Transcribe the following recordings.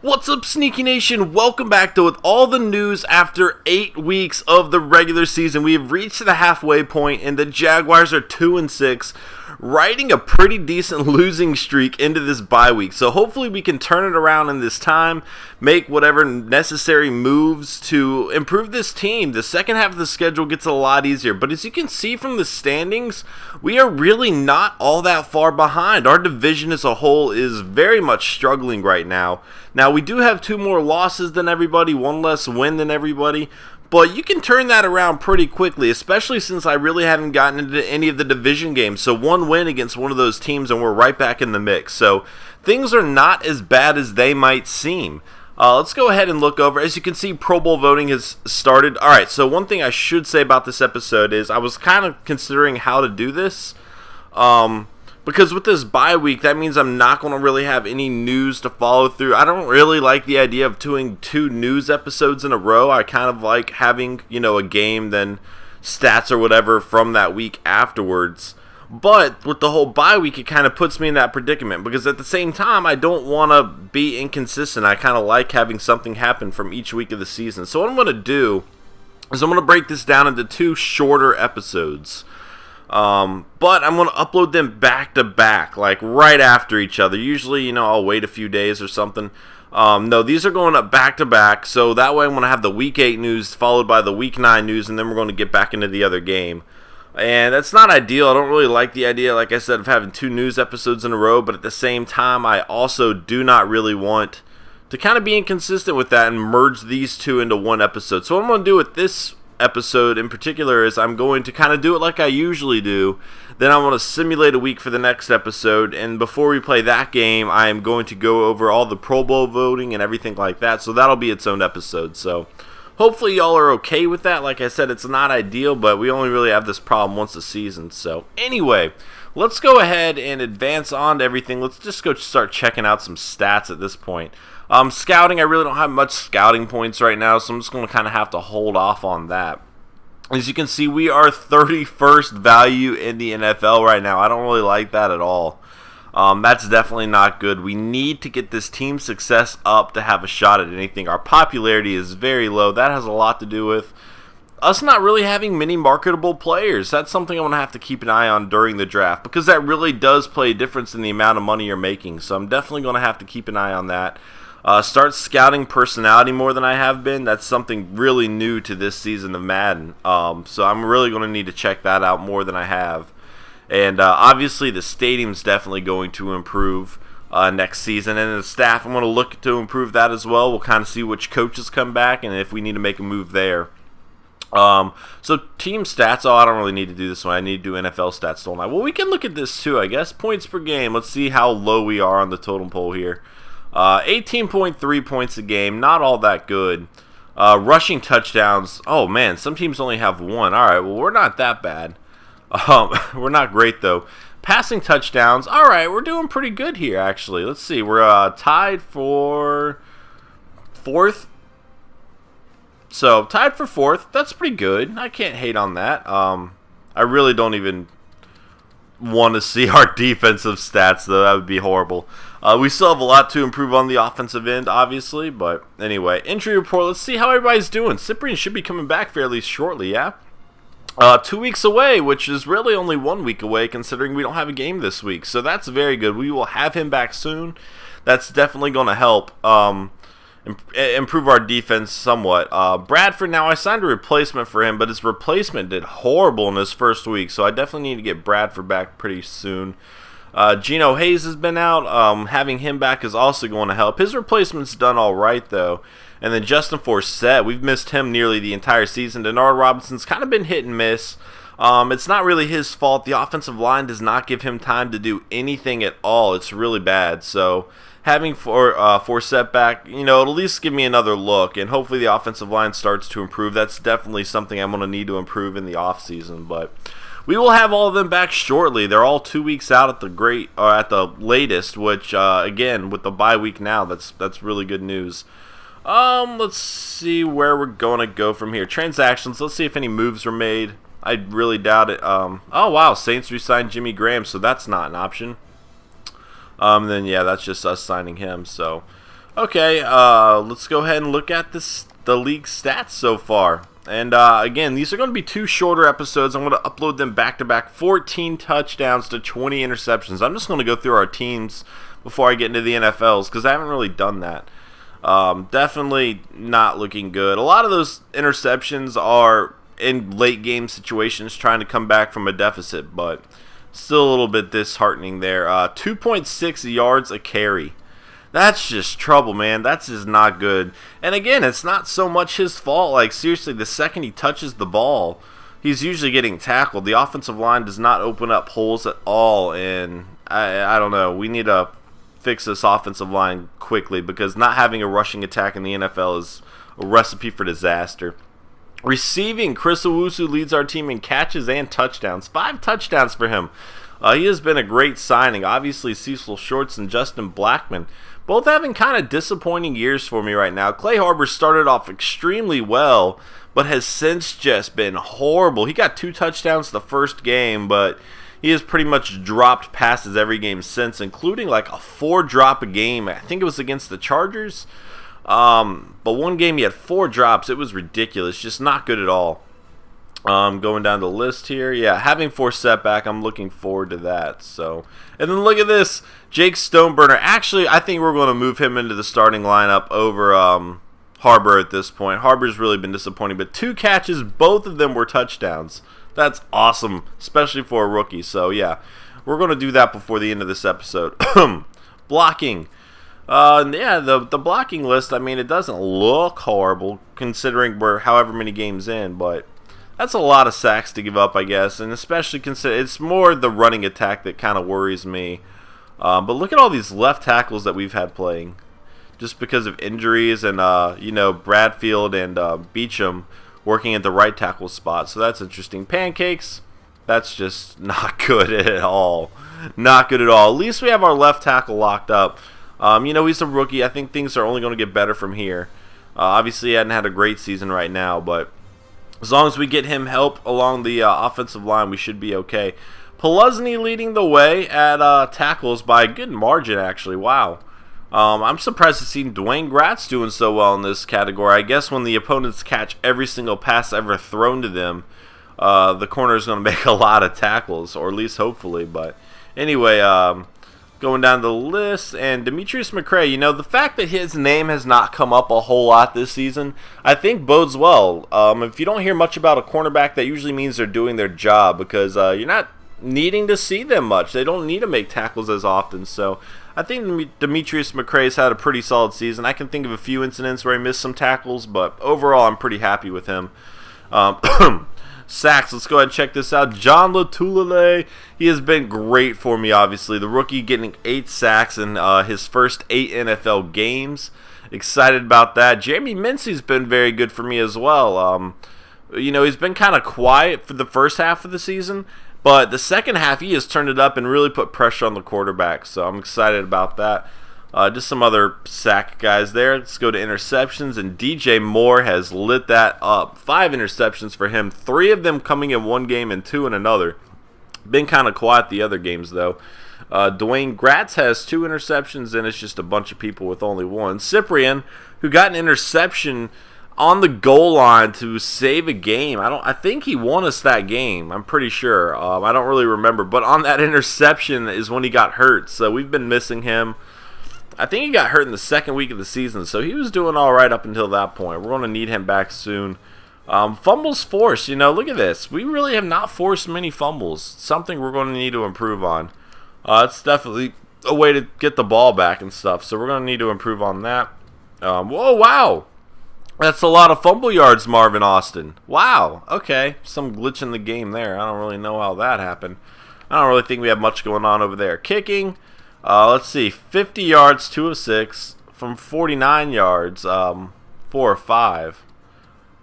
What's up, Sneaky Nation? Welcome back to With All the News. After 8 weeks of the regular season, we have reached the halfway point, and the Jaguars are 2-6, riding a pretty decent losing streak into this bye week. So hopefully we can turn it around in this time, make whatever necessary moves to improve this team. The second half of the schedule gets a lot easier, but as you can see from the standings, we are really not all that far behind. Our division as a whole is very much struggling right now. Now, we do have 2 more losses than everybody, 1 less win than everybody, but you can turn that around pretty quickly, especially since I really haven't gotten into any of the division games. So 1 win against one of those teams and we're right back in the mix. So things are not as bad as they might seem. Let's go ahead and look over. As you can see, Pro Bowl voting has started. All right, so one thing I should say about this episode is I was kind of considering how to do this. Because with this bye week, that means I'm not going to really have any news to follow through. I don't really like the idea of doing 2 news episodes in a row. I kind of like having, a game, then stats or whatever from that week afterwards. But with the whole bye week, it kind of puts me in that predicament. Because at the same time, I don't want to be inconsistent. I kind of like having something happen from each week of the season. So what I'm going to do is I'm going to break this down into 2 shorter episodes. But I'm going to upload them back to back, like right after each other. Usually, I'll wait a few days or something. No, these are going up back to back, so that way I'm going to have the Week 8 news followed by the Week 9 news, and then we're going to get back into the other game. And that's not ideal. I don't really like the idea, like I said, of having 2 news episodes in a row, but at the same time, I also do not really want to kind of be inconsistent with that and merge these 2 into one episode. So what I'm going to do with this episode in particular is I'm going to kind of do it like I usually do. Then I want to simulate a week for the next episode, and before we play that game, I am going to go over all the Pro Bowl voting and everything like that, so that'll be its own episode. So hopefully y'all are okay with that. Like I said, it's not ideal, but we only really have this problem once a season. So anyway, let's go ahead and advance on to everything. Let's just go start checking out some stats at this point. Scouting, I really don't have much scouting points right now, so I'm just going to kind of have to hold off on that. As you can see, we are 31st value in the NFL right now. I don't really like that at all. That's definitely not good. We need to get this team success up to have a shot at anything. Our popularity is very low. That has a lot to do with us not really having many marketable players. That's something I'm going to have to keep an eye on during the draft, because that really does play a difference in the amount of money you're making. So I'm definitely going to have to keep an eye on that. Start scouting personality more than I have been. That's something really new to this season of Madden. So I'm really going to need to check that out more than I have. And obviously the stadium's definitely going to improve next season. And the staff, I'm going to look to improve that as well. We'll kind of see which coaches come back and if we need to make a move there. So team stats. I don't really need to do this one. I need to do NFL stats, don't I? Well, we can look at this too, I guess. Points per game. Let's see how low we are on the totem pole here. 18.3 points a game, not all that good. Rushing touchdowns, oh man, some teams only have 1. All right, well, we're not that bad. We're not great though. Passing touchdowns, all right, we're doing pretty good here actually. Let's see, we're tied for 4th. So tied for 4th, that's pretty good. I can't hate on that. I really don't even want to see our defensive stats though. That would be horrible. We still have a lot to improve on the offensive end, obviously, but anyway, injury report. Let's see how everybody's doing. Cyprian should be coming back fairly shortly, yeah? 2 weeks away, which is really only 1 week away considering we don't have a game this week, so that's very good. We will have him back soon. That's definitely going to help improve our defense somewhat. Bradford, now I signed a replacement for him, but his replacement did horrible in his first week, so I definitely need to get Bradford back pretty soon. Geno Hayes has been out. Having him back is also going to help. His replacement's done all right, though. And then Justin Forsett, we've missed him nearly the entire season. Denard Robinson's kind of been hit and miss. It's not really his fault. The offensive line does not give him time to do anything at all. It's really bad. So having Forsett back, it'll at least give me another look. And hopefully the offensive line starts to improve. That's definitely something I'm going to need to improve in the offseason. But we will have all of them back shortly. They're all 2 weeks out at the latest, which again with the bye week now, that's really good news. Let's see where we're gonna go from here. Transactions. Let's see if any moves were made. I really doubt it. Oh wow, Saints re-signed Jimmy Graham, so that's not an option. Then yeah, that's just us signing him. So Okay, let's go ahead and look at the league stats so far. And again, these are going to be 2 shorter episodes. I'm going to upload them back to back. 14 touchdowns to 20 interceptions. I'm just going to go through our teams before I get into the NFLs because I haven't really done that. Definitely not looking good. A lot of those interceptions are in late game situations trying to come back from a deficit, but still a little bit disheartening there. 2.6 yards a carry. That's just trouble, man. That's just not good. And again, it's not so much his fault. Like, seriously, the second he touches the ball, he's usually getting tackled. The offensive line does not open up holes at all. And I don't know. We need to fix this offensive line quickly because not having a rushing attack in the NFL is a recipe for disaster. Receiving, Chris Owusu leads our team in catches and touchdowns. 5 touchdowns for him. He has been a great signing. Obviously, Cecil Shorts and Justin Blackman both having kind of disappointing years for me right now. Clay Harbor started off extremely well, but has since just been horrible. He got 2 touchdowns the first game, but he has pretty much dropped passes every game since, including like a 4 drop a game. I think it was against the Chargers. But one game he had 4 drops. It was ridiculous. Just not good at all. Going down the list here. Yeah, having Forsett back, I'm looking forward to that. So, and then look at this. Jake Stoneburner. Actually, I think we're going to move him into the starting lineup over Harbor at this point. Harbor's really been disappointing, but 2 catches, both of them were touchdowns. That's awesome, especially for a rookie. So, yeah, we're going to do that before the end of this episode. Blocking. Yeah, the blocking list, I mean, it doesn't look horrible considering we're however many games in, but that's a lot of sacks to give up, I guess, and especially consider it's more the running attack that kind of worries me. But look at all these left tackles that we've had playing, just because of injuries and Bradfield and Beecham working at the right tackle spot. So that's interesting. Pancakes, that's just not good at all. Not good at all. At least we have our left tackle locked up. He's a rookie. I think things are only going to get better from here. Obviously, he hadn't had a great season right now, but as long as we get him help along the offensive line, we should be okay. Poluzny leading the way at tackles by a good margin, actually. Wow. I'm surprised to see Dwayne Gratz doing so well in this category. I guess when the opponents catch every single pass ever thrown to them, the corner is going to make a lot of tackles, or at least hopefully. But anyway, going down the list, and Demetrius McCray, the fact that his name has not come up a whole lot this season, I think bodes well. If you don't hear much about a cornerback, that usually means they're doing their job because you're not needing to see them much. They don't need to make tackles as often, so I think Demetrius McCray's had a pretty solid season. I can think of a few incidents where he missed some tackles, but overall I'm pretty happy with him. Sacks, let's go ahead and check this out. John Latulele, he has been great for me, obviously. The rookie getting 8 sacks in his first 8 NFL games. Excited about that. Jeremy Mincey's been very good for me as well. He's been kind of quiet for the first half of the season, but the second half he has turned it up and really put pressure on the quarterback, so I'm excited about that. Just some other sack guys there. Let's go to interceptions, and DJ Moore has lit that up. 5 interceptions for him, 3 of them coming in one game and 2 in another. Been kind of quiet the other games, though. Dwayne Gratz has 2 interceptions, and it's just a bunch of people with only 1. Cyprian, who got an interception on the goal line to save a game. I think he won us that game. I'm pretty sure. I don't really remember, but on that interception is when he got hurt, so we've been missing him. I think he got hurt in the second week of the season, so he was doing all right up until that point. We're going to need him back soon. Fumbles forced, look at this. We really have not forced many fumbles. Something we're going to need to improve on. It's definitely a way to get the ball back and stuff, so we're going to need to improve on that. Whoa, wow. That's a lot of fumble yards, Marvin Austin. Wow, okay. Some glitch in the game there. I don't really know how that happened. I don't really think we have much going on over there. Kicking. Let's see, 50 yards, 2 of 6, from 49 yards, 4 of 5.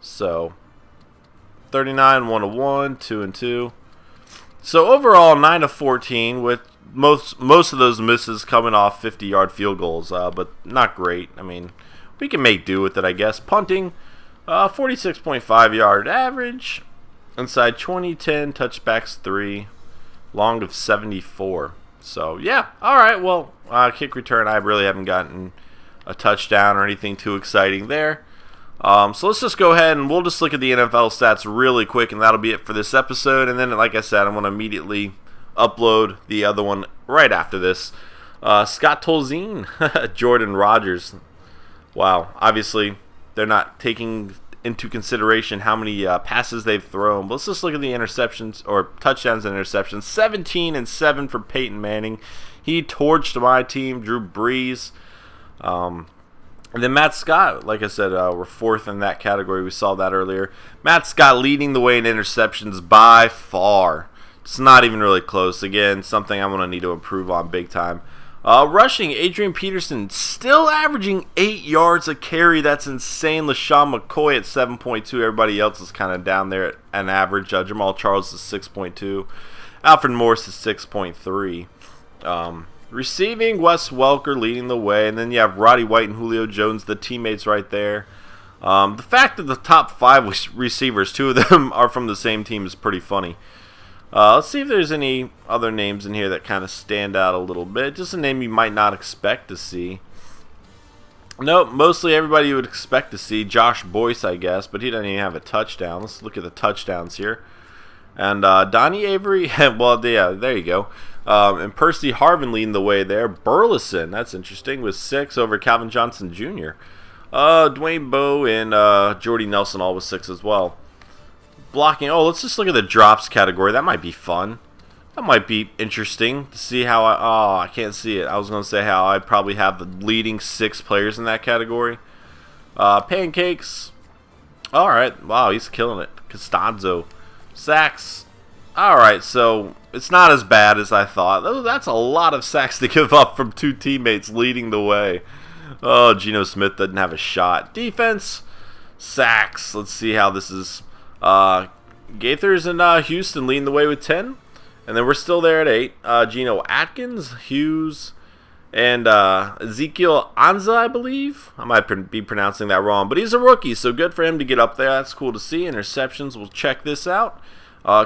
So, 39, 1 of 1, 2 and 2. So overall, 9 of 14, with most of those misses coming off 50-yard field goals, but not great. I mean, we can make do with it, I guess. Punting, 46.5 yard average, inside 20, 10, touchbacks 3, long of 74. So, yeah, all right, well, kick return, I really haven't gotten a touchdown or anything too exciting there. So let's just go ahead and we'll just look at the NFL stats really quick, and that'll be it for this episode. And then, like I said, I'm going to immediately upload the other one right after this. Scott Tolzien, Jordan Rodgers. Wow, obviously they're not taking into consideration how many passes they've thrown. But let's just look at the interceptions or touchdowns and interceptions. 17 and 7 for Peyton Manning. He torched my team. Drew Brees. And then Matt Scott, like I said, we're fourth in that category. We saw that earlier. Matt Scott leading the way in interceptions by far. It's not even really close. Again, something I'm going to need to improve on big time. Rushing, Adrian Peterson still averaging 8 yards a carry. That's insane. LaShawn McCoy at 7.2. Everybody else is kind of down there at an average. Jamal Charles is 6.2. Alfred Morris is 6.3. Receiving, Wes Welker leading the way, and then you have Roddy White and Julio Jones, the teammates right there. The fact that the top 5 receivers, 2 of them are from the same team, is pretty funny. Let's see if there's any other names in here that kind of stand out a little bit. Just a name you might not expect to see. Nope, mostly everybody you would expect to see. Josh Boyce, I guess, but he doesn't even have a touchdown. Let's look at the touchdowns here. And Donnie Avery, well, yeah, there you go. And Percy Harvin leading the way there. Burleson, that's interesting, with 6 over Calvin Johnson Jr. Dwayne Bowe and Jordy Nelson all with 6 as well. Blocking, oh, let's just look at the drops category. That might be fun. That might be interesting to see how I can't see it. I was going to say how I'd probably have the leading 6 players in that category. Pancakes. All right, wow, he's killing it. Costanzo. Sacks. All right, so it's not as bad as I thought. That's a lot of sacks to give up from 2 teammates leading the way. Oh, Geno Smith doesn't have a shot. Defense, sacks. Let's see how this is. Gaithers and Houston leading the way with 10. And then we're still there at 8. Geno Atkins, Hughes, and Ezekiel Anza, I believe. I might be pronouncing that wrong, but he's a rookie, so good for him to get up there. That's cool to see. Interceptions, we'll check this out.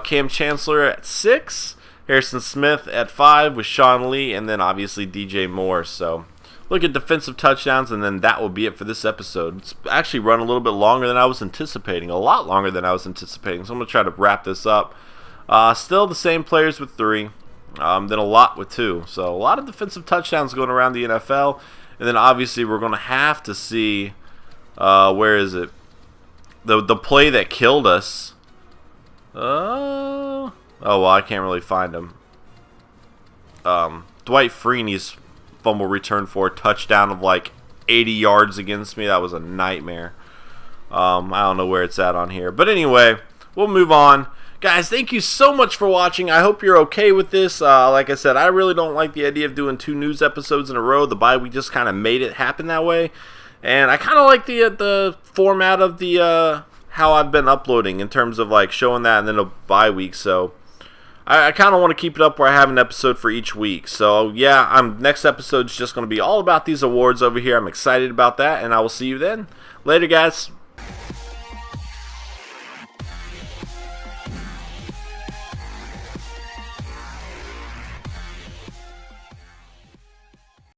Cam Chancellor at 6, Harrison Smith at 5 with Sean Lee, and then obviously DJ Moore. So look at defensive touchdowns, and then that will be it for this episode. It's actually run a little bit longer than I was anticipating, a lot longer than I was anticipating. So I'm going to try to wrap this up. Still the same players with 3, then a lot with 2. So a lot of defensive touchdowns going around the NFL, and then obviously we're going to have to see, where is it? The play that killed us. Oh, well, I can't really find him. Dwight Freeney's fumble return for a touchdown of like 80 yards against me. That was a nightmare. I don't know where it's at on here. But anyway, we'll move on. Guys, thank you so much for watching. I hope you're okay with this. Like I said, I really don't like the idea of doing 2 news episodes in a row. The bye week just kind of made it happen that way. And I kind of like the format of the how I've been uploading in terms of like showing that and then a bye week. So I kind of want to keep it up where I have an episode for each week. So yeah, next episode's just going to be all about these awards over here. I'm excited about that, and I will see you then. Later, guys.